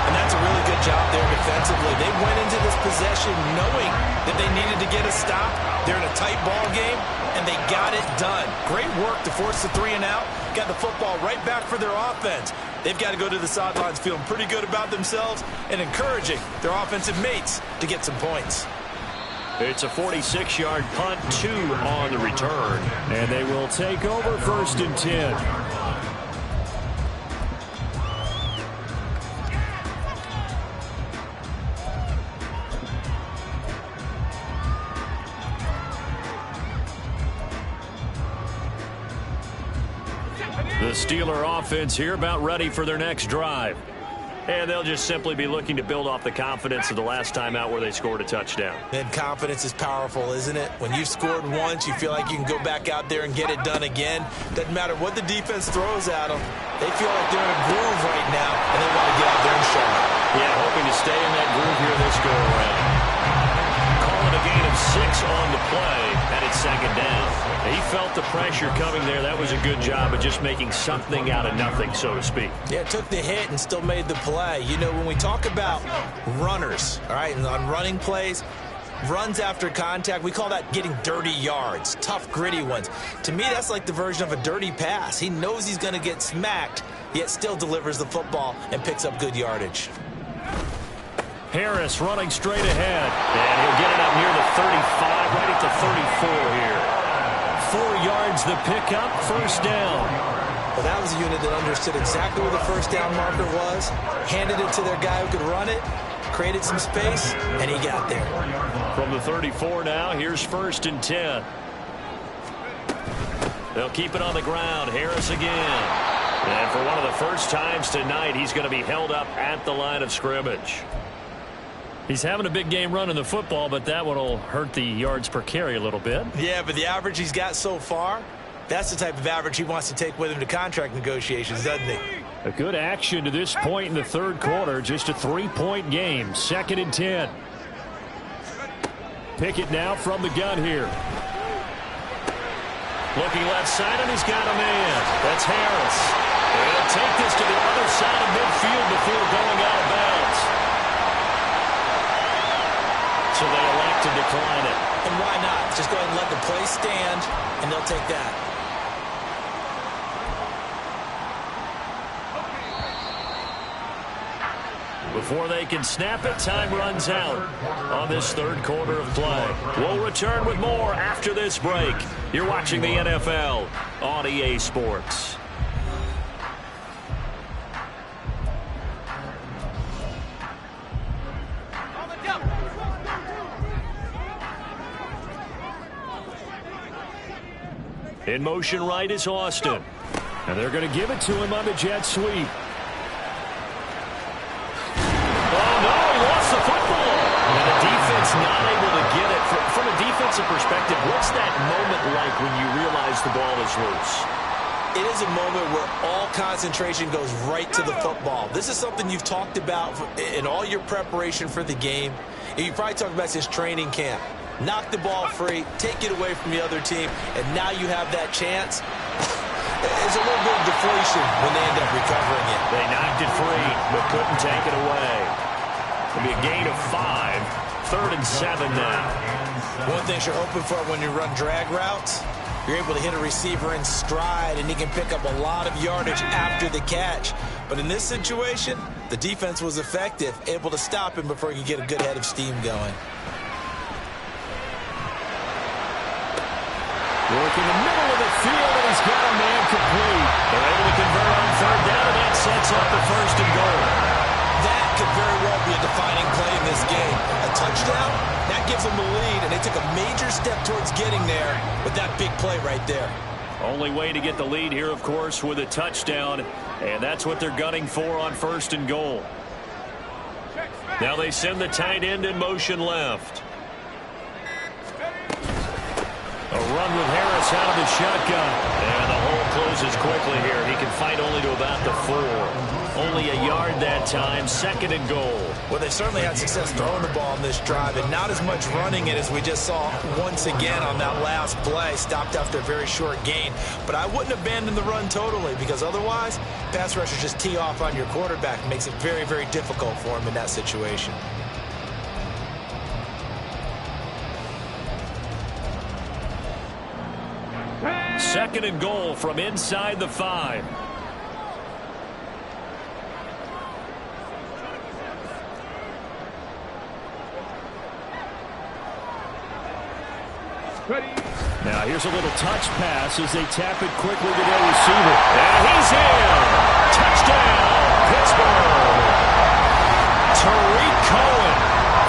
And that's a really good job there defensively. They went into this possession knowing that they needed to get a stop. They're in a tight ball game, and they got it done. Great work to force the 3 and out. Got the football right back for their offense. They've got to go to the sidelines feeling pretty good about themselves and encouraging their offensive mates to get some points. It's a 46-yard punt, 2 on the return. And they will take over 1st and 10. The Steeler offense here about ready for their next drive. And they'll just simply be looking to build off the confidence of the last time out where they scored a touchdown. And confidence is powerful, isn't it? When you've scored once, you feel like you can go back out there and get it done again. Doesn't matter what the defense throws at them. They feel like they're in a groove right now, and they want to get out there and show it. Yeah, hoping to stay in that groove here this go-around. Calling a gain of 6 on the play, and it's 2nd down. He felt the pressure coming there. That was a good job of just making something out of nothing, so to speak. Yeah, took the hit and still made the play. You know, when we talk about runners, all right, and on running plays, runs after contact, we call that getting dirty yards, tough, gritty ones. To me, that's like the version of a dirty pass. He knows he's going to get smacked, yet still delivers the football and picks up good yardage. Harris running straight ahead, and he'll get it up near the 35, right at the 34 here. 4 yards the pickup, 1st down. Well, that was a unit that understood exactly where the 1st down marker was, handed it to their guy who could run it, created some space, and he got there. From the 34 now, here's 1st and 10. They'll keep it on the ground. Harris again. And for one of the first times tonight, he's going to be held up at the line of scrimmage. He's having a big game running the football, but that one will hurt the yards per carry a little bit. Yeah, but the average he's got so far, that's the type of average he wants to take with him to contract negotiations, doesn't he? A good action to this point in the 3rd quarter. Just a 3-point game. 2nd and 10. Pickett now from the gun here. Looking left side, and he's got a man. That's Harris. And he'll take this to the other side of midfield before going out of bounds. so they elect to decline it. And why not? Just go ahead and let the play stand, and they'll take that. Before they can snap it, time runs out on this third quarter of play. We'll return with more after this break. You're watching the NFL on EA Sports. In motion right is Austin. And they're going to give it to him on the jet sweep. The football. And the defense not able to get it. From a defensive perspective, what's that moment like when you realize the ball is loose? It is a moment where all concentration goes right to the football. This is something you've talked about in all your preparation for the game. And you probably talked about since training camp. Knock the ball free, take it away from the other team, and now you have that chance. There's a little bit of deflation when they end up recovering it. They knocked it free, but couldn't take it away. It'll be a gain of 5. 3rd and 7 now. One thing you're hoping for when you run drag routes, you're able to hit a receiver in stride, and he can pick up a lot of yardage after the catch. But in this situation, the defense was effective, able to stop him before he could get a good head of steam going. Working the middle of the field, and he's got a man complete. They're able to convert on 3rd down, and that sets up the 1st and goal. That could very well be a defining play in this game. A touchdown, that gives them the lead, and they took a major step towards getting there with that big play right there. Only way to get the lead here, of course, with a touchdown, and that's what they're gunning for on 1st and goal. Now they send the tight end in motion left. A run with Harris out of the shotgun. And the hole closes quickly here. He can fight only to about the 4. Only a yard that time. 2nd and goal. Well, they certainly had success throwing the ball in this drive, and not as much running it as we just saw once again on that last play. Stopped after a very short gain. But I wouldn't abandon the run totally, because otherwise, pass rushers just tee off on your quarterback. It makes it very, very difficult for him in that situation. Second and goal from inside the 5. Now here's a little touch pass as they tap it quickly to their receiver. And he's in! Touchdown, Pittsburgh! Tariq Cohen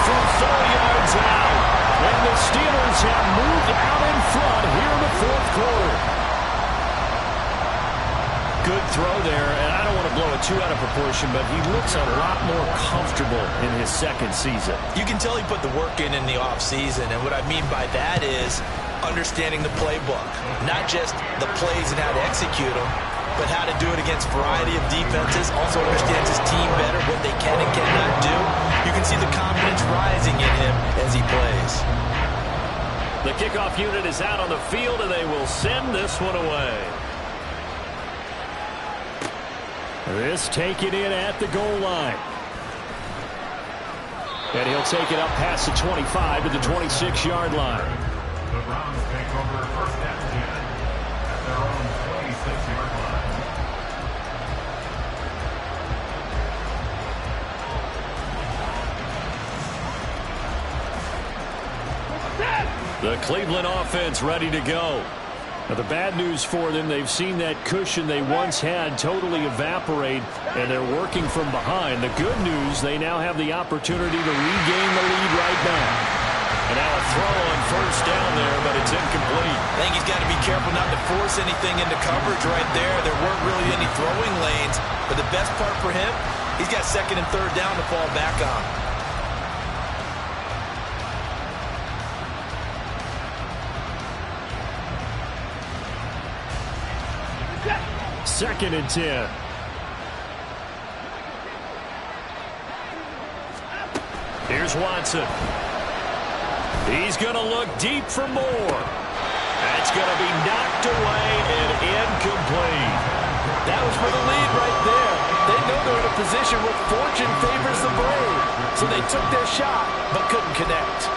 from 4 yards out. And the Steelers have moved out in front here in the 4th quarter. Good throw there, and I don't want to blow it too out of proportion, but he looks a lot more comfortable in his 2nd season. You can tell he put the work in the offseason, and what I mean by that is understanding the playbook. Not just the plays and how to execute them, but how to do it against a variety of defenses. Also understands his team better, what they can and cannot do. You can see the confidence rising in him as he plays. The kickoff unit is out on the field, and they will send this one away. This taken in at the goal line. And he'll take it up past the 25 to the 26-yard line. The Browns take over 1st and 10 at their own 26-yard line. The Cleveland offense ready to go. Now the bad news for them, they've seen that cushion they once had totally evaporate, and they're working from behind. The good news, they now have the opportunity to regain the lead right back. And now a throw on 1st down there, but it's incomplete. I think he's got to be careful not to force anything into coverage right there. There weren't really any throwing lanes, but the best part for him, he's got 2nd and 3rd down to fall back on. 2nd and 10. Here's Watson. He's going to look deep for more. That's going to be knocked away and incomplete. That was for the lead right there. They know they're in a position where fortune favors the brave. So they took their shot, but couldn't connect.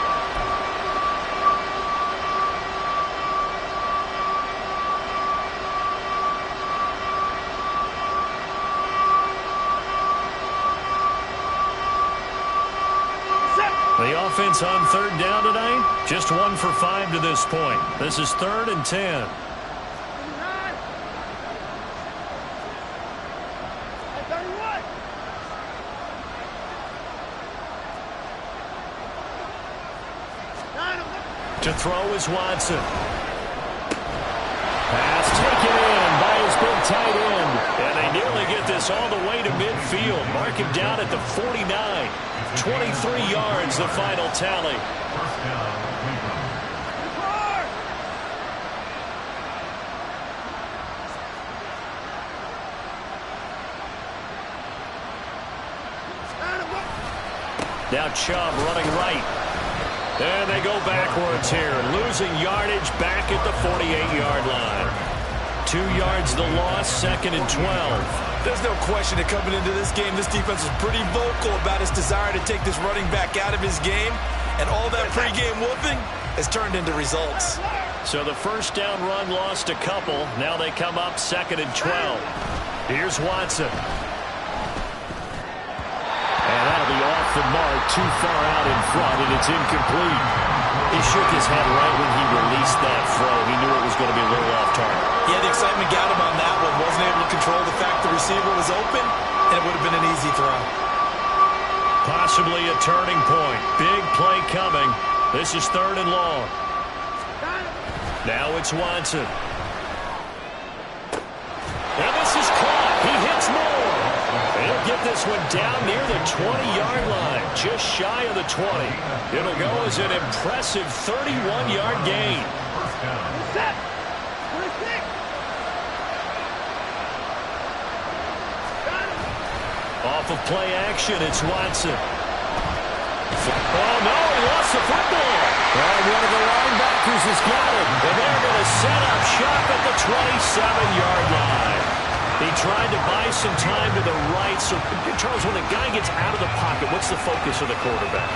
The offense on third down tonight, just 1 for 5 to this point. This is 3rd and 10. To throw is Watson. Pass taken in by his big tight end. And they nearly get this all the way to midfield. Mark him down at the 49. 23 yards, the final tally. First down, Cleveland. Now Chubb running right. And they go backwards here, losing yardage back at the 48-yard line. 2 yards the loss, 2nd and 12. There's no question that coming into this game, this defense was pretty vocal about its desire to take this running back out of his game. And all that pregame whooping has turned into results. So the first down run lost a couple. Now they come up 2nd and 12. Here's Watson. And that'll be off the mark, too far out in front, and it's incomplete. He shook his head right when he released that throw. He knew it was going to be a little off target. Yeah, the excitement got him on that one. Wasn't able to control the fact the receiver was open, and it would have been an easy throw. Possibly a turning point. Big play coming. This is 3rd and long. Now it's Watson. And this is caught. He hits more. He'll get this one down near the 20-yard line, just shy of the 20. It'll go as an impressive 31-yard gain. First down. Off of play action, it's Watson. Oh, no, he lost the football. And one of the linebackers has got it. And they're going to set up shop at the 27-yard line. He tried to buy some time to the right. So, Charles, when the guy gets out of the pocket, what's the focus of the quarterback?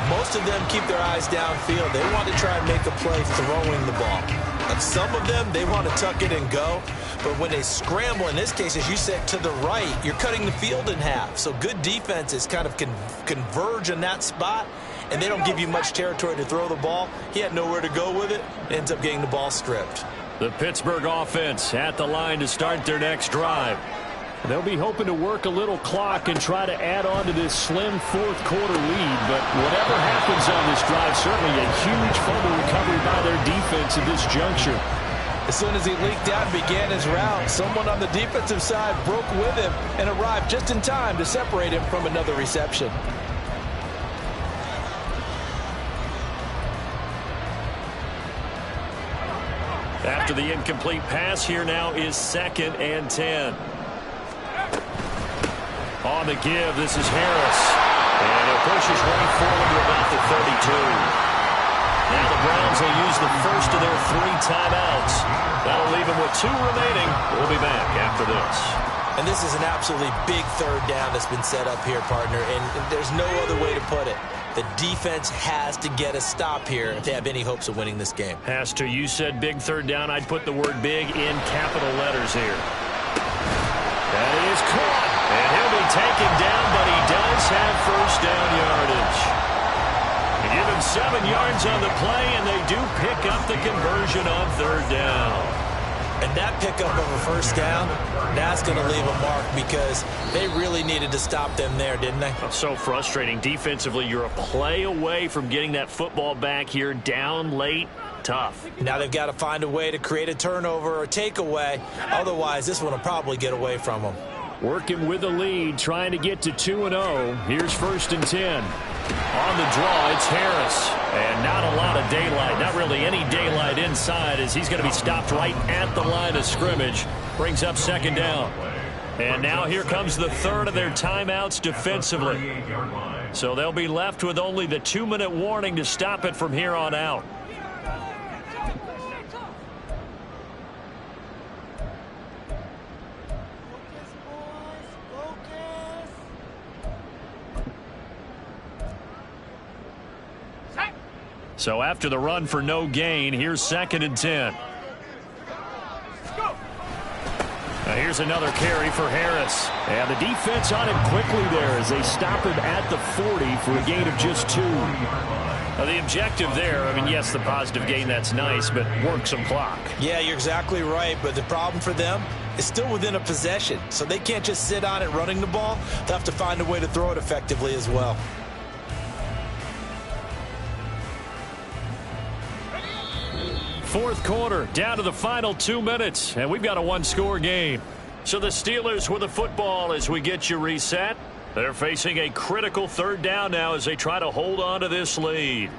Most of them keep their eyes downfield. They want to try and make a play throwing the ball. And some of them, they want to tuck it and go. But when they scramble, in this case, as you said, to the right, you're cutting the field in half. So good defenses kind of converge in that spot, and they don't give you much territory to throw the ball. He had nowhere to go with it. Ends up getting the ball stripped. The Pittsburgh offense at the line to start their next drive. They'll be hoping to work a little clock and try to add on to this slim fourth-quarter lead. But whatever happens on this drive, certainly a huge fumble recovery by their defense at this juncture. As soon as he leaked out and began his route, someone on the defensive side broke with him and arrived just in time to separate him from another reception. After the incomplete pass, here now is 2nd and 10. On the give, this is Harris. And it pushes right forward to about the 32. Now the Browns will use the first of their 3 timeouts. That'll leave them with 2 remaining. We'll be back after this. And this is an absolutely big 3rd down that's been set up here, partner. And there's no other way to put it. The defense has to get a stop here if they have any hopes of winning this game. Has to. You said big 3rd down. I'd put the word big in capital letters here. That is caught. And he'll be taken down, but he does have first down yardage. They give him 7 yards on the play, and they do pick up the conversion on 3rd down. And that pickup of a first down, that's going to leave a mark because they really needed to stop them there, didn't they? So frustrating. Defensively, you're a play away from getting that football back here down late. Tough. Now they've got to find a way to create a turnover or takeaway. Otherwise, this one will probably get away from them. Working with the lead, trying to get to 2-0. Here's 1st and 10. On the draw, it's Harris. And not a lot of daylight, not really any daylight inside as he's going to be stopped right at the line of scrimmage. Brings up 2nd down. And now here comes the 3rd of their timeouts defensively. So they'll be left with only the 2-minute warning to stop it from here on out. So after the run for no gain, here's 2nd and 10. Now here's another carry for Harris. And the defense on him quickly there as they stop him at the 40 for a gain of just 2. Now the objective there, I mean, yes, the positive gain, that's nice, but work some clock. Yeah, you're exactly right, but the problem for them is still within a possession, so they can't just sit on it running the ball. They'll have to find a way to throw it effectively as well. Fourth quarter, down to the final 2 minutes, and we've got a one-score game. So the Steelers with the football as we get you reset. They're facing a critical 3rd down now as they try to hold on to this lead.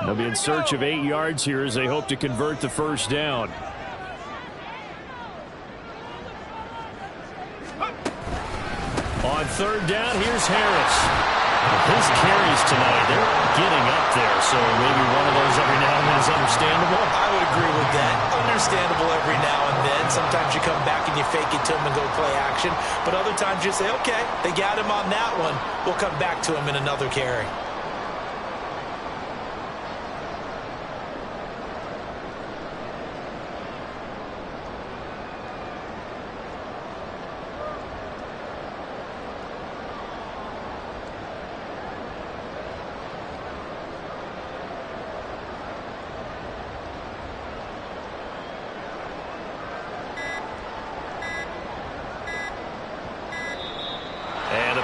They'll be in search of 8 yards here as they hope to convert the 1st down. On 3rd down, here's Harris. His carries tonight, they're getting up there, so maybe one of those every now and then is understandable. I would agree with that. Understandable every now and then. Sometimes you come back and you fake it to him and go play action, but other times you say, okay, they got him on that one. We'll come back to him in another carry.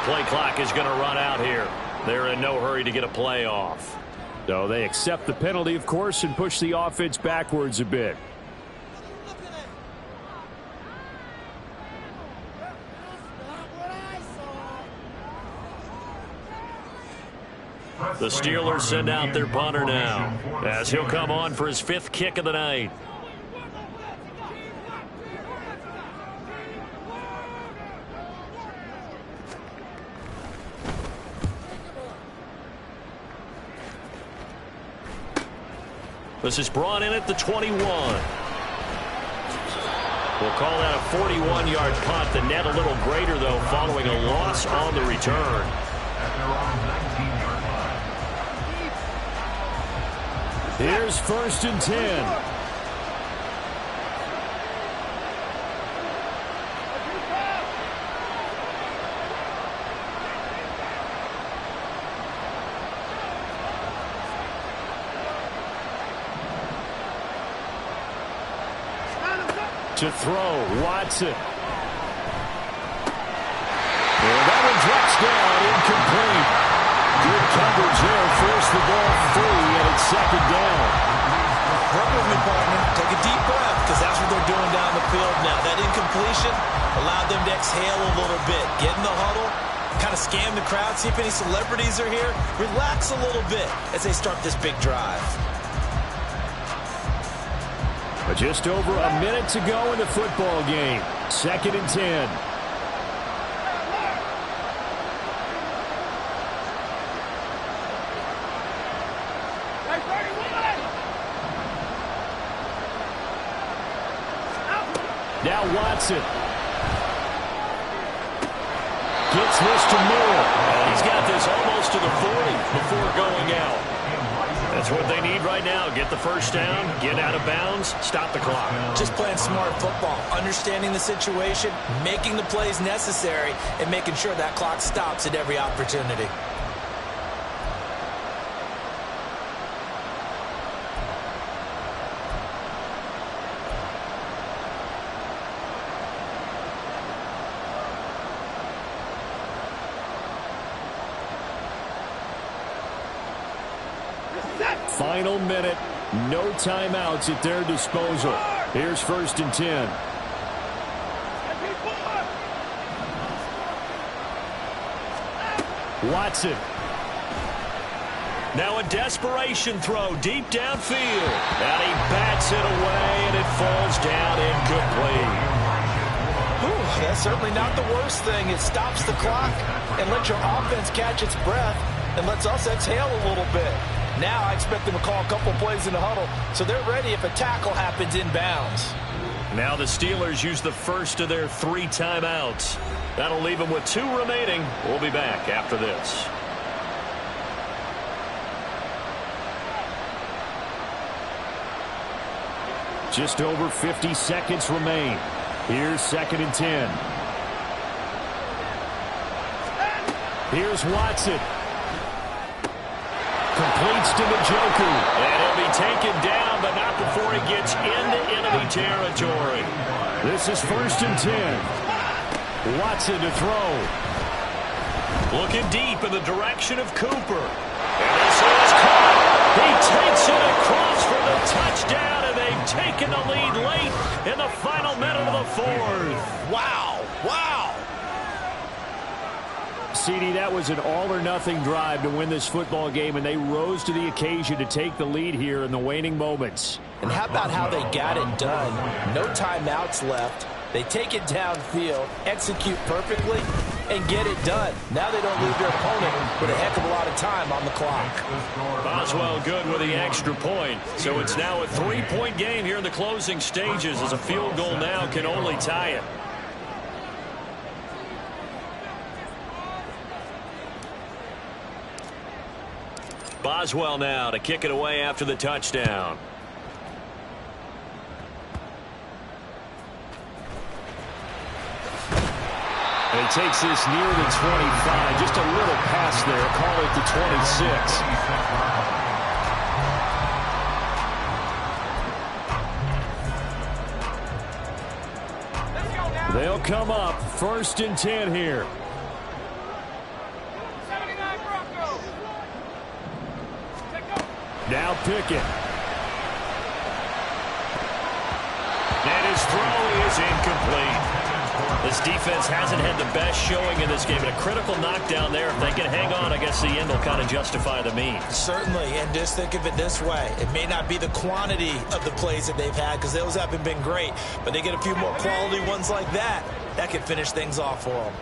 Play clock is going to run out here. They're in no hurry to get a play off. So they accept the penalty, of course, and push the offense backwards a bit. The Steelers send out their punter now as he'll come on for his 5th kick of the night. This is brought in at the 21. We'll call that a 41-yard punt. The net a little greater, though, following a loss on the return. Here's 1st and 10. To throw, Watson. And that one drops down, incomplete. Good coverage there, forced the ball free, and it's 2nd down. Work with me, partner. Take a deep breath, because that's what they're doing down the field now. That incompletion allowed them to exhale a little bit. Get in the huddle, kind of scan the crowd, see if any celebrities are here. Relax a little bit as they start this big drive. But just over a minute to go in the football game. 2nd and 10. Now Watson. Gets this to Moore. And he's got this almost to the 40 before going out. That's what they need right now. Get the 1st down, get out of bounds, stop the clock. Just playing smart football, understanding the situation, making the plays necessary, and making sure that clock stops at every opportunity. Final minute, no timeouts at their disposal. Here's 1st and 10. Watson. Now a desperation throw deep downfield. And he bats it away, and it falls down incomplete. Whew, that's certainly not the worst thing. It stops the clock and lets your offense catch its breath and lets us exhale a little bit. Now I expect them to call a couple plays in the huddle, so they're ready if a tackle happens inbounds. Now the Steelers use the first of their 3 timeouts. That'll leave them with 2 remaining. We'll be back after this. Just over 50 seconds remain. Here's 2nd and 10. Here's Watson. Completes to Njoku. And he'll be taken down, but not before he gets into enemy territory. This is 1st and 10. Watson to throw. Looking deep in the direction of Cooper. And this is caught. He takes it across for the touchdown, and they've taken the lead late in the final minute of the 4th. Wow. Wow. CD, that was an all-or-nothing drive to win this football game, and they rose to the occasion to take the lead here in the waning moments. And how about how they got it done? No timeouts left. They take it downfield, execute perfectly, and get it done. Now they don't leave their opponent with a heck of a lot of time on the clock. Boswell good with the extra point. So it's now a 3-point game here in the closing stages, as a field goal now can only tie it. Boswell now to kick it away after the touchdown. And he takes this near the 25. Just a little pass there. Call it the 26. They'll come up 1st and 10 here. Now Pickett. And his throw is incomplete. This defense hasn't had the best showing in this game, and a critical knockdown there. If they can hang on, I guess the end will kind of justify the means. Certainly, and just think of it this way. It may not be the quantity of the plays that they've had, because those haven't been great, but they get a few more quality ones like that. That can finish things off for them.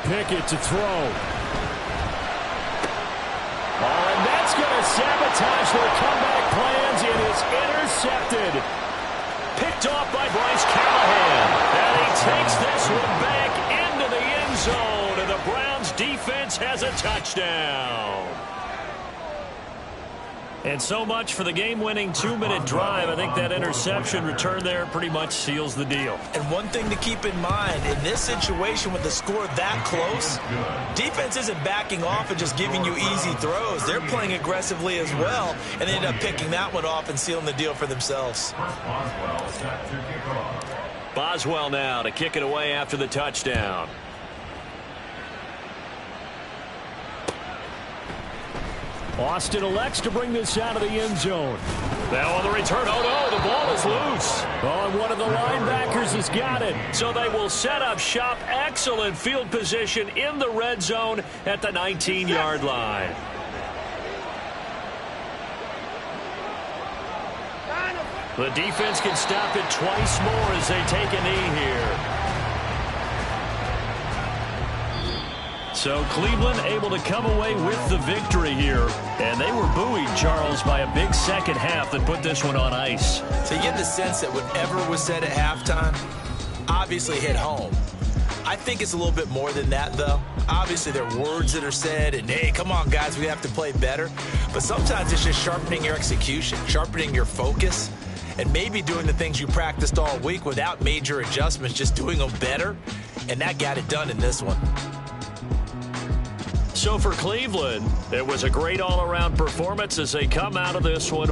Pickett to throw. Oh, and that's going to sabotage their comeback plans. It is intercepted. Picked off by Bryce Callahan. And he takes this one back into the end zone. And the Browns defense has a touchdown. And so much for the game-winning 2-minute drive. I think that interception return there pretty much seals the deal. And one thing to keep in mind, in this situation with the score that close, defense isn't backing off and just giving you easy throws. They're playing aggressively as well, and they end up picking that one off and sealing the deal for themselves. Boswell now to kick it away after the touchdown. Austin elects to bring this out of the end zone. Now on the return, oh no, the ball is loose. Oh, and one of the linebackers has got it. So they will set up shop. Excellent field position in the red zone at the 19-yard line. The defense can stop it twice more as they take a knee here. So Cleveland able to come away with the victory here. And they were buoyed, Charles, by a big second half that put this one on ice. So you get the sense that whatever was said at halftime obviously hit home. I think it's a little bit more than that, though. Obviously, there are words that are said, and, hey, come on, guys, we have to play better. But sometimes it's just sharpening your execution, sharpening your focus, and maybe doing the things you practiced all week without major adjustments, just doing them better. And that got it done in this one. So for Cleveland, it was a great all-around performance as they come out of this one.